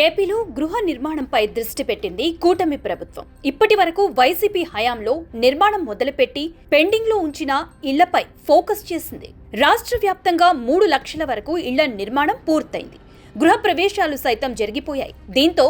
ఏపీలో గృహ నిర్మాణంపై దృష్టి పెట్టింది కూటమి ప్రభుత్వం. ఇప్పటి వరకు వైసీపీ హయాంలో నిర్మాణం మొదలుపెట్టి పెండింగ్లో ఉంచిన ఇళ్లపై ఫోకస్ చేసింది. రాష్ట్ర వ్యాప్తంగా 3 లక్షల వరకు ఇళ్ల నిర్మాణం పూర్తయింది. గృహ ప్రవేశాలు సైతం జరిగిపోయాయి. దీంతో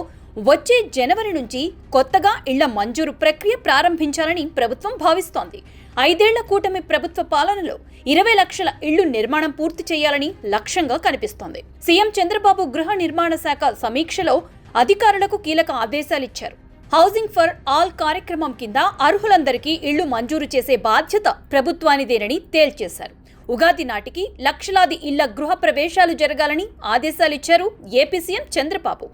వచ్చే జనవరి నుంచి కొత్తగా ఇళ్ల మంజూరు ప్రక్రియ ప్రారంభించాలని ప్రభుత్వం భావిస్తోంది. 5 ఏళ్ల కూటమి ప్రభుత్వ పాలనలో 20 లక్షల ఇళ్లు నిర్మాణం పూర్తి చేయాలని లక్ష్యంగా కనిపిస్తోంది. సీఎం చంద్రబాబు గృహ నిర్మాణ శాఖ సమీక్షలో అధికారులకు కీలక ఆదేశాలిచ్చారు. హౌసింగ్ ఫర్ ఆల్ కార్యక్రమం కింద అర్హులందరికీ ఇళ్లు మంజూరు చేసే బాధ్యత ప్రభుత్వానిదేనని తేల్చేశారు. ఉగాది నాటికి లక్షలాది ఇళ్ల గృహ ప్రవేశాలు జరగాలని ఆదేశాలిచ్చారు ఏపీ సీఎం చంద్రబాబు.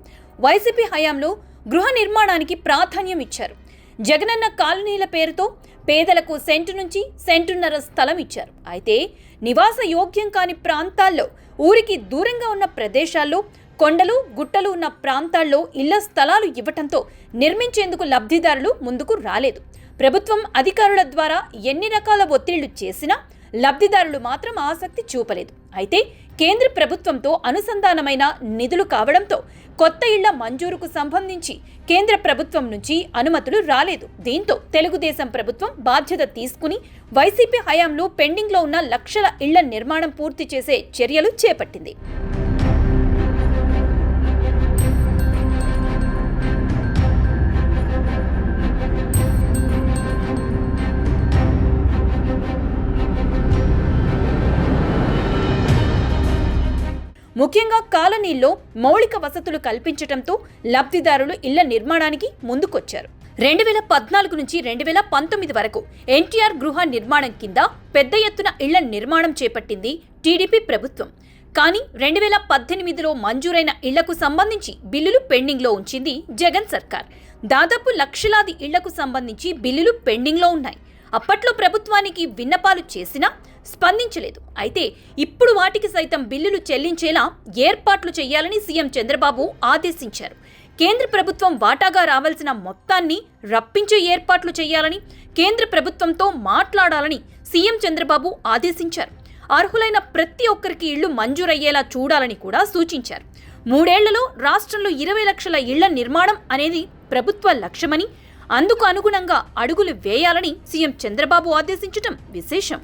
వైసీపీ హయాంలో గృహ నిర్మాణానికి ప్రాధాన్యం ఇచ్చారు. జగనన్న కాలనీల పేరుతో పేదలకు సెంటు నుంచి సెంటున్నర స్థలం ఇచ్చారు. అయితే నివాస యోగ్యం కాని ప్రాంతాల్లో, ఊరికి దూరంగా ఉన్న ప్రదేశాల్లో, కొండలు గుట్టలు ఉన్న ప్రాంతాల్లో ఇళ్ల స్థలాలు ఇవ్వటంతో నిర్మించేందుకు లబ్ధిదారులు ముందుకు రాలేదు. ప్రభుత్వం అధికారుల ద్వారా ఎన్ని రకాల ఒత్తిళ్లు చేసినా లబ్ధిదారులు మాత్రం ఆసక్తి చూపలేదు. అయితే కేంద్ర ప్రభుత్వంతో అనుసంధానమైన నిధులు కావడంతో కొత్త ఇళ్ల మంజూరుకు సంబంధించి కేంద్ర ప్రభుత్వం నుంచి అనుమతులు రాలేదు. దీంతో తెలుగుదేశం ప్రభుత్వం బాధ్యత తీసుకుని వైసీపీ హయాంలో పెండింగ్లో ఉన్న లక్షల ఇళ్ల నిర్మాణం పూర్తి చేసే చర్యలు చేపట్టింది. ముఖ్యంగా కాలనీల్లో మౌలిక వసతులు కల్పించడంతో లబ్ధిదారులు ఇళ్ల నిర్మాణానికి ముందుకొచ్చారు. 2014 నుంచి 2019 వరకు ఎన్టీఆర్ గృహ నిర్మాణం కింద పెద్ద ఎత్తున ఇళ్ల నిర్మాణం చేపట్టింది టీడీపీ ప్రభుత్వం. కానీ 2018లో మంజూరైన ఇళ్లకు సంబంధించి బిల్లులు పెండింగ్లో ఉంచింది జగన్ సర్కార్. దాదాపు లక్షలాది ఇళ్లకు సంబంధించి బిల్లులు పెండింగ్లో ఉన్నాయి. అప్పట్లో ప్రభుత్వానికి విన్నపాలు చేసినా స్పందించలేదు. అయితే ఇప్పుడు వాటికి సైతం బిల్లులు చెల్లించేలా ఏర్పాట్లు చేయాలని సీఎం చంద్రబాబు ఆదేశించారు. కేంద్ర ప్రభుత్వం వాటాగా రావాల్సిన మొత్తాన్ని రప్పించే ఏర్పాట్లు చేయాలని, కేంద్ర ప్రభుత్వంతో మాట్లాడాలని సీఎం చంద్రబాబు ఆదేశించారు. అర్హులైన ప్రతి ఒక్కరికి ఇళ్లు మంజూరయ్యేలా చూడాలని కూడా సూచించారు. 3 ఏళ్లలో రాష్ట్రంలో 20 లక్షల ఇళ్ల నిర్మాణం అనేది ప్రభుత్వ లక్ష్యమని, అందుకు అనుగుణంగా అడుగులు వేయాలని సీఎం చంద్రబాబు ఆదేశించడం విశేషం.